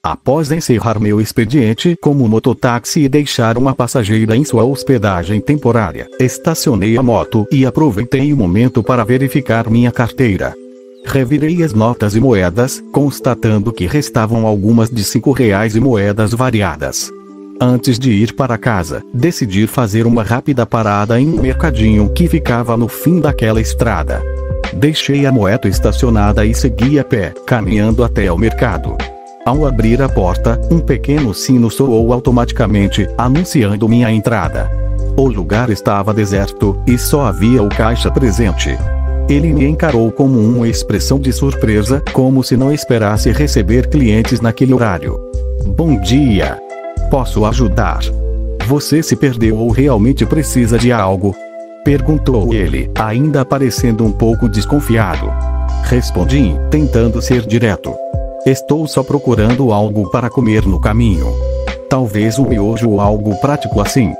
Após encerrar meu expediente como mototáxi e deixar uma passageira em sua hospedagem temporária, estacionei a moto e aproveitei o momento para verificar minha carteira. Revirei as notas e moedas, constatando que restavam algumas de R$ 5 e moedas variadas. Antes de ir para casa, decidi fazer uma rápida parada em um mercadinho que ficava no fim daquela estrada. Deixei a moto estacionada e segui a pé, caminhando até o mercado. Ao abrir a porta, um pequeno sino soou automaticamente, anunciando minha entrada. O lugar estava deserto, e só havia o caixa presente. Ele me encarou com uma expressão de surpresa, como se não esperasse receber clientes naquele horário. Bom dia! Posso ajudar? Você se perdeu ou realmente precisa de algo? Perguntou ele, ainda parecendo um pouco desconfiado. Respondi, tentando ser direto. Estou só procurando algo para comer no caminho. Talvez um miojo ou algo prático assim.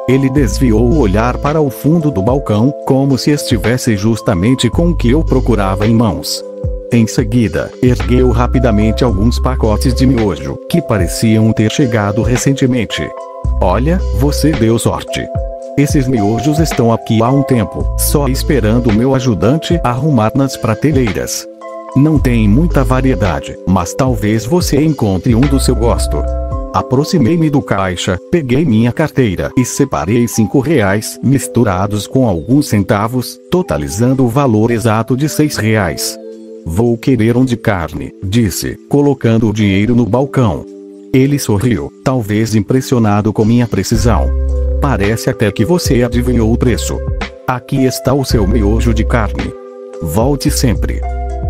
Ele desviou o olhar para o fundo do balcão, como se estivesse justamente com o que eu procurava em mãos. Em seguida, ergueu rapidamente alguns pacotes de miojo, que pareciam ter chegado recentemente. Olha, você deu sorte. Esses miojos estão aqui há um tempo, só esperando o meu ajudante arrumar nas prateleiras. Não tem muita variedade, mas talvez você encontre um do seu gosto. Aproximei-me do caixa, peguei minha carteira e separei R$ 5 misturados com alguns centavos, totalizando o valor exato de R$ 6. Vou querer um de carne, disse, colocando o dinheiro no balcão. Ele sorriu, talvez impressionado com minha precisão. Parece até que você adivinhou o preço. Aqui está o seu miojo de carne. Volte sempre.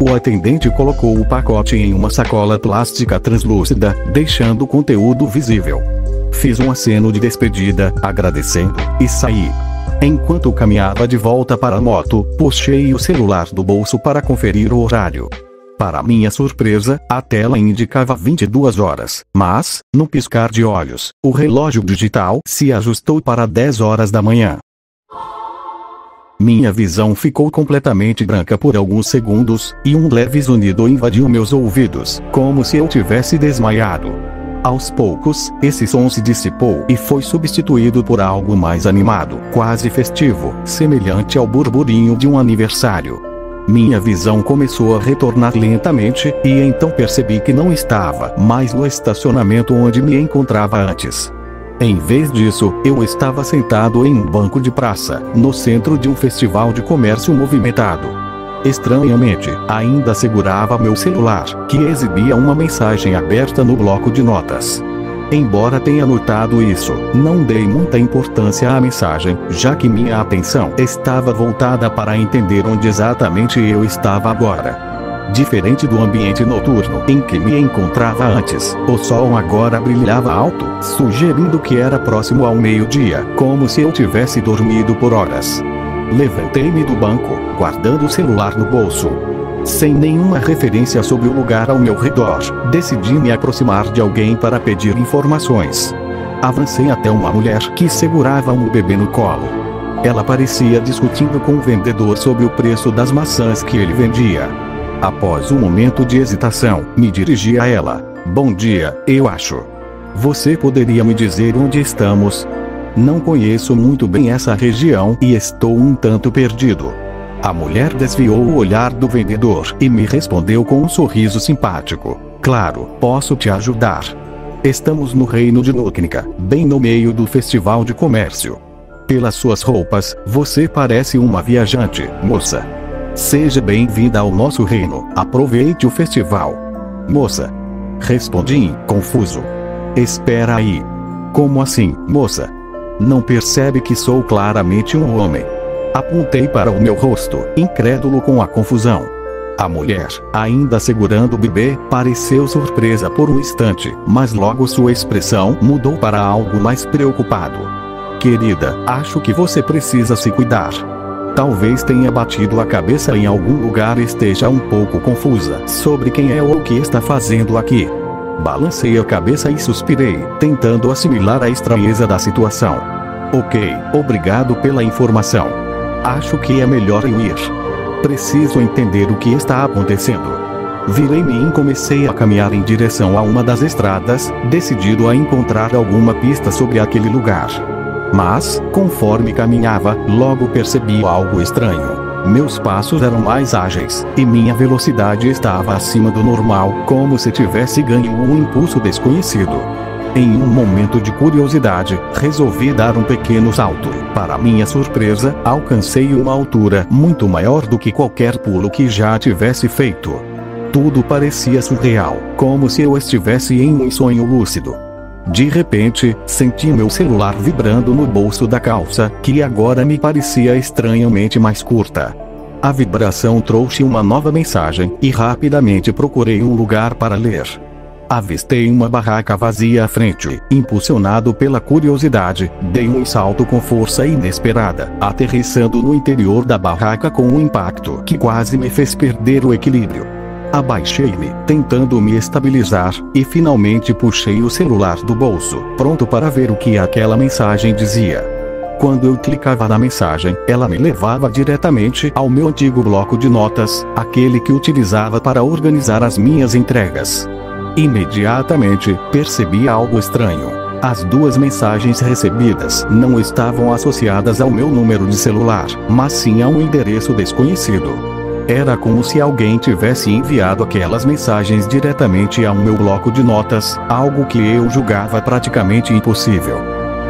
O atendente colocou o pacote em uma sacola plástica translúcida, deixando o conteúdo visível. Fiz um aceno de despedida, agradecendo, e saí. Enquanto caminhava de volta para a moto, puxei o celular do bolso para conferir o horário. Para minha surpresa, a tela indicava 22 horas, mas, num piscar de olhos, o relógio digital se ajustou para 10 horas da manhã. Minha visão ficou completamente branca por alguns segundos, e um leve zunido invadiu meus ouvidos, como se eu tivesse desmaiado. Aos poucos, esse som se dissipou e foi substituído por algo mais animado, quase festivo, semelhante ao burburinho de um aniversário. Minha visão começou a retornar lentamente, e então percebi que não estava mais no estacionamento onde me encontrava antes. Em vez disso, eu estava sentado em um banco de praça, no centro de um festival de comércio movimentado. Estranhamente, ainda segurava meu celular, que exibia uma mensagem aberta no bloco de notas. Embora tenha notado isso, não dei muita importância à mensagem, já que minha atenção estava voltada para entender onde exatamente eu estava agora. Diferente do ambiente noturno em que me encontrava antes, o sol agora brilhava alto, sugerindo que era próximo ao meio-dia, como se eu tivesse dormido por horas. Levantei-me do banco, guardando o celular no bolso. Sem nenhuma referência sobre o lugar ao meu redor, decidi me aproximar de alguém para pedir informações. Avancei até uma mulher que segurava um bebê no colo. Ela parecia discutindo com o vendedor sobre o preço das maçãs que ele vendia. Após um momento de hesitação, me dirigi a ela. Bom dia, eu acho. Você poderia me dizer onde estamos? Não conheço muito bem essa região e estou um tanto perdido. A mulher desviou o olhar do vendedor e me respondeu com um sorriso simpático. Claro, posso te ajudar. Estamos no reino de Nuknika, bem no meio do festival de comércio. Pelas suas roupas, você parece uma viajante, moça. Seja bem-vinda ao nosso reino, aproveite o festival. Moça. Respondi, confuso. Espera aí. Como assim, moça? Não percebe que sou claramente um homem? Apontei para o meu rosto, incrédulo com a confusão. A mulher, ainda segurando o bebê, pareceu surpresa por um instante, mas logo sua expressão mudou para algo mais preocupado. Querida, acho que você precisa se cuidar. Talvez tenha batido a cabeça em algum lugar e esteja um pouco confusa sobre quem é ou o que está fazendo aqui. Balancei a cabeça e suspirei, tentando assimilar a estranheza da situação. Ok, obrigado pela informação. Acho que é melhor eu ir. Preciso entender o que está acontecendo. Virei-me e comecei a caminhar em direção a uma das estradas, decidido a encontrar alguma pista sobre aquele lugar. Mas, conforme caminhava, logo percebi algo estranho. Meus passos eram mais ágeis, e minha velocidade estava acima do normal, como se tivesse ganho um impulso desconhecido. Em um momento de curiosidade, resolvi dar um pequeno salto. Para minha surpresa, alcancei uma altura muito maior do que qualquer pulo que já tivesse feito. Tudo parecia surreal, como se eu estivesse em um sonho lúcido. De repente, senti meu celular vibrando no bolso da calça, que agora me parecia estranhamente mais curta. A vibração trouxe uma nova mensagem, e rapidamente procurei um lugar para ler. Avistei uma barraca vazia à frente. Impulsionado pela curiosidade, dei um salto com força inesperada, aterrissando no interior da barraca com um impacto que quase me fez perder o equilíbrio. Abaixei-me, tentando me estabilizar, e finalmente puxei o celular do bolso, pronto para ver o que aquela mensagem dizia. Quando eu clicava na mensagem, ela me levava diretamente ao meu antigo bloco de notas, aquele que utilizava para organizar as minhas entregas. Imediatamente, percebi algo estranho. As duas mensagens recebidas não estavam associadas ao meu número de celular, mas sim a um endereço desconhecido. Era como se alguém tivesse enviado aquelas mensagens diretamente ao meu bloco de notas, algo que eu julgava praticamente impossível.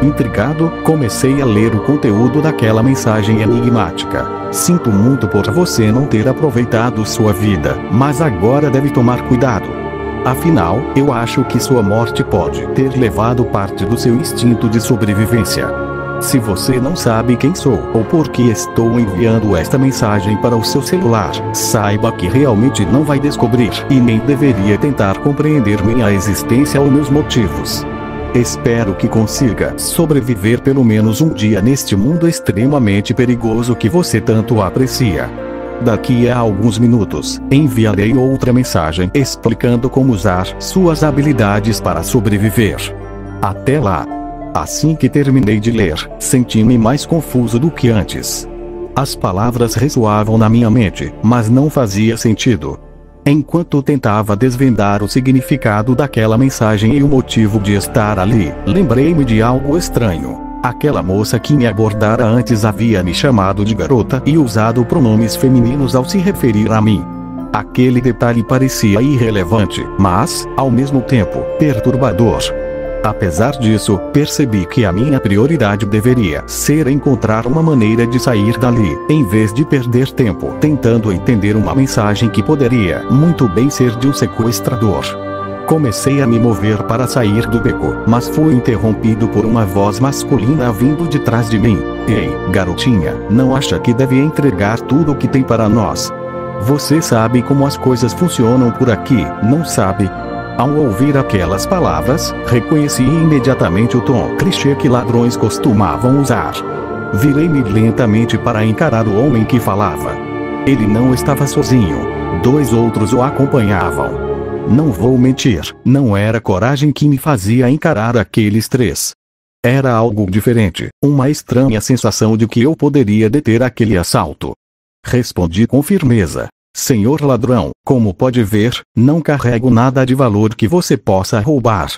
Intrigado, comecei a ler o conteúdo daquela mensagem enigmática. Sinto muito por você não ter aproveitado sua vida, mas agora deve tomar cuidado. Afinal, eu acho que sua morte pode ter levado parte do seu instinto de sobrevivência. Se você não sabe quem sou ou por que estou enviando esta mensagem para o seu celular, saiba que realmente não vai descobrir e nem deveria tentar compreender minha existência ou meus motivos. Espero que consiga sobreviver pelo menos um dia neste mundo extremamente perigoso que você tanto aprecia. Daqui a alguns minutos, enviarei outra mensagem explicando como usar suas habilidades para sobreviver. Até lá! Assim que terminei de ler, senti-me mais confuso do que antes. As palavras ressoavam na minha mente, mas não fazia sentido. Enquanto tentava desvendar o significado daquela mensagem e o motivo de estar ali, lembrei-me de algo estranho. Aquela moça que me abordara antes havia me chamado de garota e usado pronomes femininos ao se referir a mim. Aquele detalhe parecia irrelevante, mas, ao mesmo tempo, perturbador. Apesar disso, percebi que a minha prioridade deveria ser encontrar uma maneira de sair dali, em vez de perder tempo tentando entender uma mensagem que poderia muito bem ser de um sequestrador. Comecei a me mover para sair do beco, mas fui interrompido por uma voz masculina vindo de trás de mim. Ei, garotinha, não acha que deve entregar tudo o que tem para nós? Você sabe como as coisas funcionam por aqui, não sabe? Ao ouvir aquelas palavras, reconheci imediatamente o tom clichê que ladrões costumavam usar. Virei-me lentamente para encarar o homem que falava. Ele não estava sozinho. 2 outros o acompanhavam. Não vou mentir, não era coragem que me fazia encarar aqueles 3. Era algo diferente, uma estranha sensação de que eu poderia deter aquele assalto. Respondi com firmeza. Senhor ladrão, como pode ver, não carrego nada de valor que você possa roubar.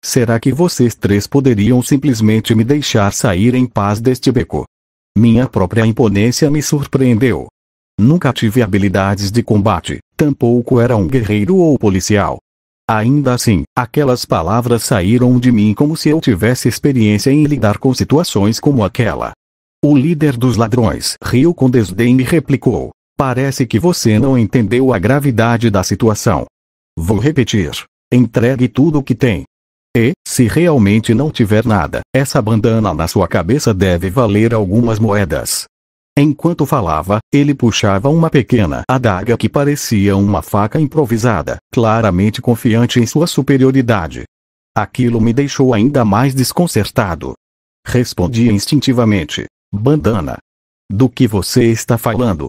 Será que vocês 3 poderiam simplesmente me deixar sair em paz deste beco? Minha própria imponência me surpreendeu. Nunca tive habilidades de combate, tampouco era um guerreiro ou policial. Ainda assim, aquelas palavras saíram de mim como se eu tivesse experiência em lidar com situações como aquela. O líder dos ladrões riu com desdém e replicou. Parece que você não entendeu a gravidade da situação. Vou repetir. Entregue tudo o que tem. E, se realmente não tiver nada, essa bandana na sua cabeça deve valer algumas moedas. Enquanto falava, ele puxava uma pequena adaga que parecia uma faca improvisada, claramente confiante em sua superioridade. Aquilo me deixou ainda mais desconcertado. Respondi instintivamente. Bandana. Do que você está falando?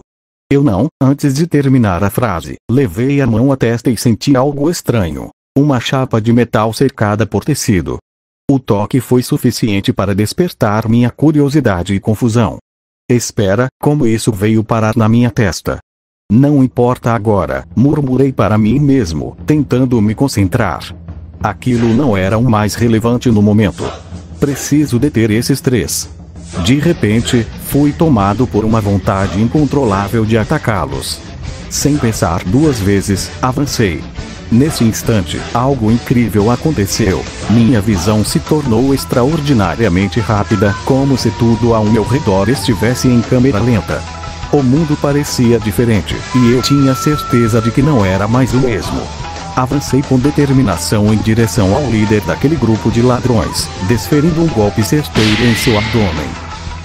Eu não, antes de terminar a frase, levei a mão à testa e senti algo estranho. Uma chapa de metal cercada por tecido. O toque foi suficiente para despertar minha curiosidade e confusão. Espera, como isso veio parar na minha testa? Não importa agora, murmurei para mim mesmo, tentando me concentrar. Aquilo não era o mais relevante no momento. Preciso deter esses três. De repente, fui tomado por uma vontade incontrolável de atacá-los. Sem pensar duas vezes, avancei. Nesse instante, algo incrível aconteceu. Minha visão se tornou extraordinariamente rápida, como se tudo ao meu redor estivesse em câmera lenta. O mundo parecia diferente, e eu tinha certeza de que não era mais o mesmo. Avancei com determinação em direção ao líder daquele grupo de ladrões, desferindo um golpe certeiro em seu abdômen.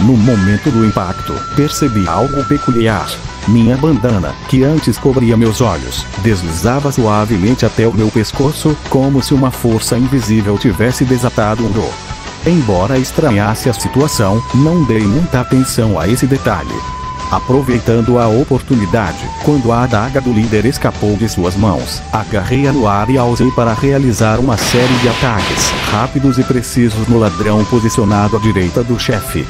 No momento do impacto, percebi algo peculiar. Minha bandana, que antes cobria meus olhos, deslizava suavemente até o meu pescoço, como se uma força invisível tivesse desatado um nó. Embora estranhasse a situação, não dei muita atenção a esse detalhe. Aproveitando a oportunidade, quando a adaga do líder escapou de suas mãos, agarrei-a no ar e a usei para realizar uma série de ataques rápidos e precisos no ladrão posicionado à direita do chefe.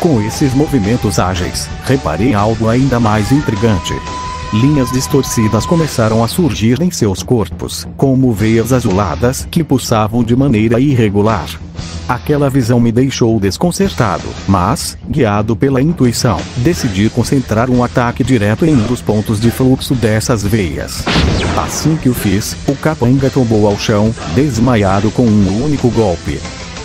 Com esses movimentos ágeis, reparei algo ainda mais intrigante. Linhas distorcidas começaram a surgir em seus corpos, como veias azuladas que pulsavam de maneira irregular. Aquela visão me deixou desconcertado, mas, guiado pela intuição, decidi concentrar um ataque direto em um dos pontos de fluxo dessas veias. Assim que o fiz, o capanga tombou ao chão, desmaiado com um único golpe.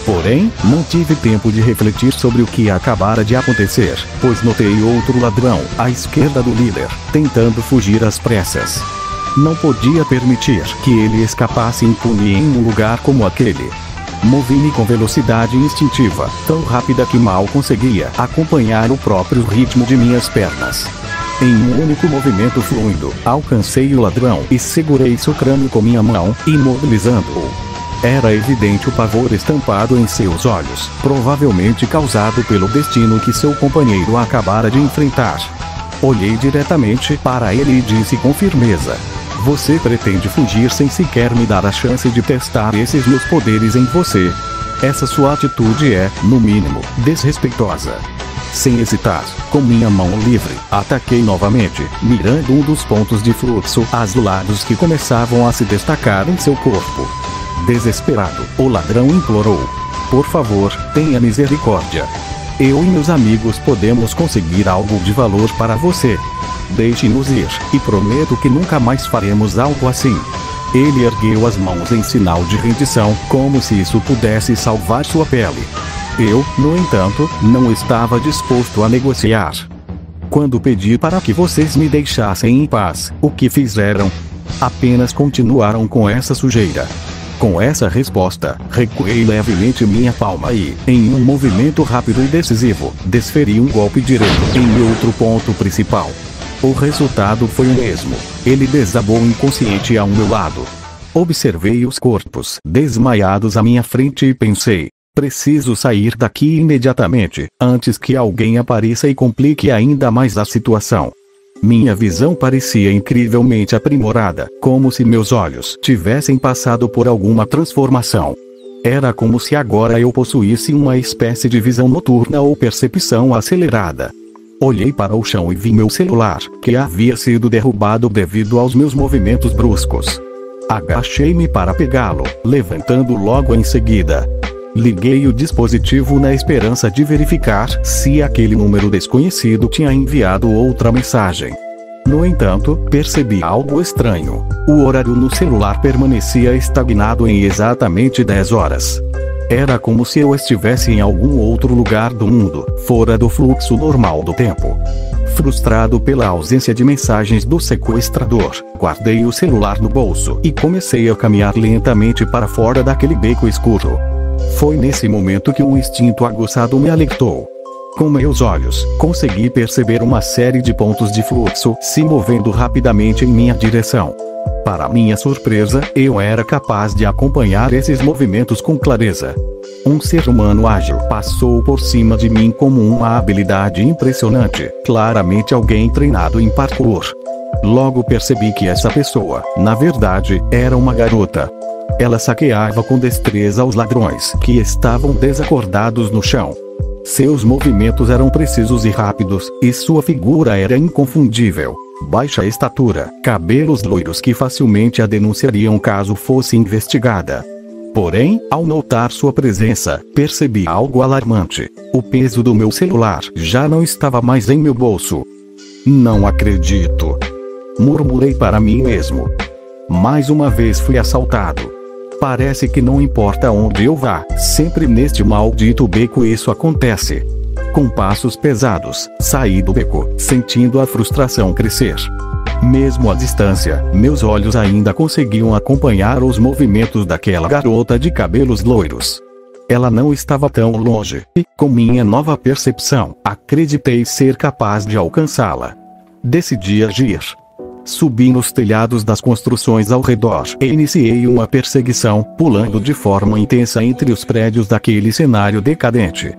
Porém, não tive tempo de refletir sobre o que acabara de acontecer, pois notei outro ladrão, à esquerda do líder, tentando fugir às pressas. Não podia permitir que ele escapasse impune em um lugar como aquele. Movi-me com velocidade instintiva, tão rápida que mal conseguia acompanhar o próprio ritmo de minhas pernas. Em um único movimento fluido, alcancei o ladrão e segurei seu crânio com minha mão, imobilizando-o. Era evidente o pavor estampado em seus olhos, provavelmente causado pelo destino que seu companheiro acabara de enfrentar. Olhei diretamente para ele e disse com firmeza: "Você pretende fugir sem sequer me dar a chance de testar esses meus poderes em você. Essa sua atitude é, no mínimo, desrespeitosa." Sem hesitar, com minha mão livre, ataquei novamente, mirando um dos pontos de fluxo azulados que começavam a se destacar em seu corpo. Desesperado, o ladrão implorou: "Por favor, tenha misericórdia. Eu e meus amigos podemos conseguir algo de valor para você. Deixe-nos ir, e prometo que nunca mais faremos algo assim." Ele ergueu as mãos em sinal de rendição, como se isso pudesse salvar sua pele. Eu, no entanto, não estava disposto a negociar. "Quando pedi para que vocês me deixassem em paz, o que fizeram? Apenas continuaram com essa sujeira." Com essa resposta, recuei levemente minha palma e, em um movimento rápido e decisivo, desferi um golpe direto em outro ponto principal. O resultado foi o mesmo. Ele desabou inconsciente ao meu lado. Observei os corpos desmaiados à minha frente e pensei: preciso sair daqui imediatamente, antes que alguém apareça e complique ainda mais a situação. Minha visão parecia incrivelmente aprimorada, como se meus olhos tivessem passado por alguma transformação. Era como se agora eu possuísse uma espécie de visão noturna ou percepção acelerada. Olhei para o chão e vi meu celular, que havia sido derrubado devido aos meus movimentos bruscos. Agachei-me para pegá-lo, levantando logo em seguida. Liguei o dispositivo na esperança de verificar se aquele número desconhecido tinha enviado outra mensagem. No entanto, percebi algo estranho. O horário no celular permanecia estagnado em exatamente 10 horas. Era como se eu estivesse em algum outro lugar do mundo, fora do fluxo normal do tempo. Frustrado pela ausência de mensagens do sequestrador, guardei o celular no bolso e comecei a caminhar lentamente para fora daquele beco escuro. Foi nesse momento que um instinto aguçado me alertou. Com meus olhos, consegui perceber uma série de pontos de fluxo se movendo rapidamente em minha direção. Para minha surpresa, eu era capaz de acompanhar esses movimentos com clareza. Um ser humano ágil passou por cima de mim com uma habilidade impressionante, claramente alguém treinado em parkour. Logo percebi que essa pessoa, na verdade, era uma garota. Ela saqueava com destreza os ladrões que estavam desacordados no chão. Seus movimentos eram precisos e rápidos, e sua figura era inconfundível. baixa estatura, cabelos loiros que facilmente a denunciariam caso fosse investigada. Porém, ao notar sua presença, percebi algo alarmante. O peso do meu celular já não estava mais em meu bolso. Não acredito, murmurei para mim mesmo. Mais uma vez fui assaltado. Parece que não importa onde eu vá, sempre neste maldito beco isso acontece. Com passos pesados, saí do beco, sentindo a frustração crescer. Mesmo à distância, meus olhos ainda conseguiam acompanhar os movimentos daquela garota de cabelos loiros. Ela não estava tão longe, e, com minha nova percepção, acreditei ser capaz de alcançá-la. Decidi agir. Subi nos telhados das construções ao redor e iniciei uma perseguição, pulando de forma intensa entre os prédios daquele cenário decadente.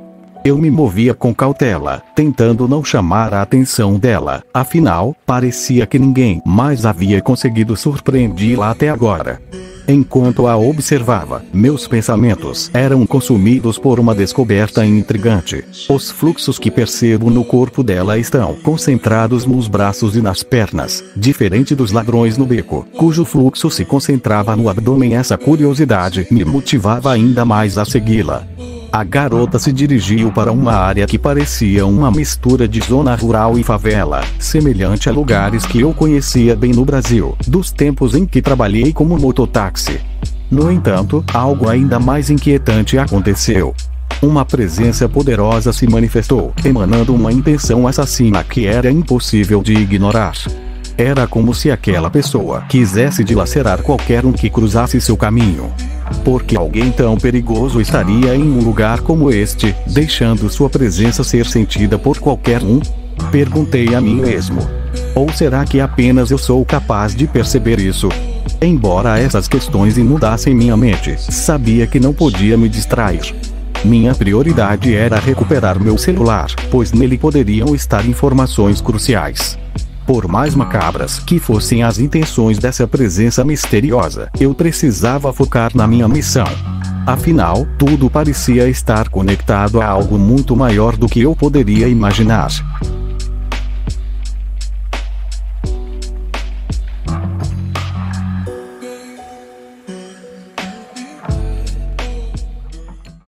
Eu me movia com cautela, tentando não chamar a atenção dela, afinal, parecia que ninguém mais havia conseguido surpreendê-la até agora. Enquanto a observava, meus pensamentos eram consumidos por uma descoberta intrigante. Os fluxos que percebo no corpo dela estão concentrados nos braços e nas pernas, diferente dos ladrões no beco, cujo fluxo se concentrava no abdômen. Essa curiosidade me motivava ainda mais a segui-la. A garota se dirigiu para uma área que parecia uma mistura de zona rural e favela, semelhante a lugares que eu conhecia bem no Brasil, dos tempos em que trabalhei como mototáxi. No entanto, algo ainda mais inquietante aconteceu. Uma presença poderosa se manifestou, emanando uma intenção assassina que era impossível de ignorar. Era como se aquela pessoa quisesse dilacerar qualquer um que cruzasse seu caminho. Por que alguém tão perigoso estaria em um lugar como este, deixando sua presença ser sentida por qualquer um? Perguntei a mim mesmo. Ou será que apenas eu sou capaz de perceber isso? Embora essas questões inundassem minha mente, sabia que não podia me distrair. Minha prioridade era recuperar meu celular, pois nele poderiam estar informações cruciais. Por mais macabras que fossem as intenções dessa presença misteriosa, eu precisava focar na minha missão. Afinal, tudo parecia estar conectado a algo muito maior do que eu poderia imaginar.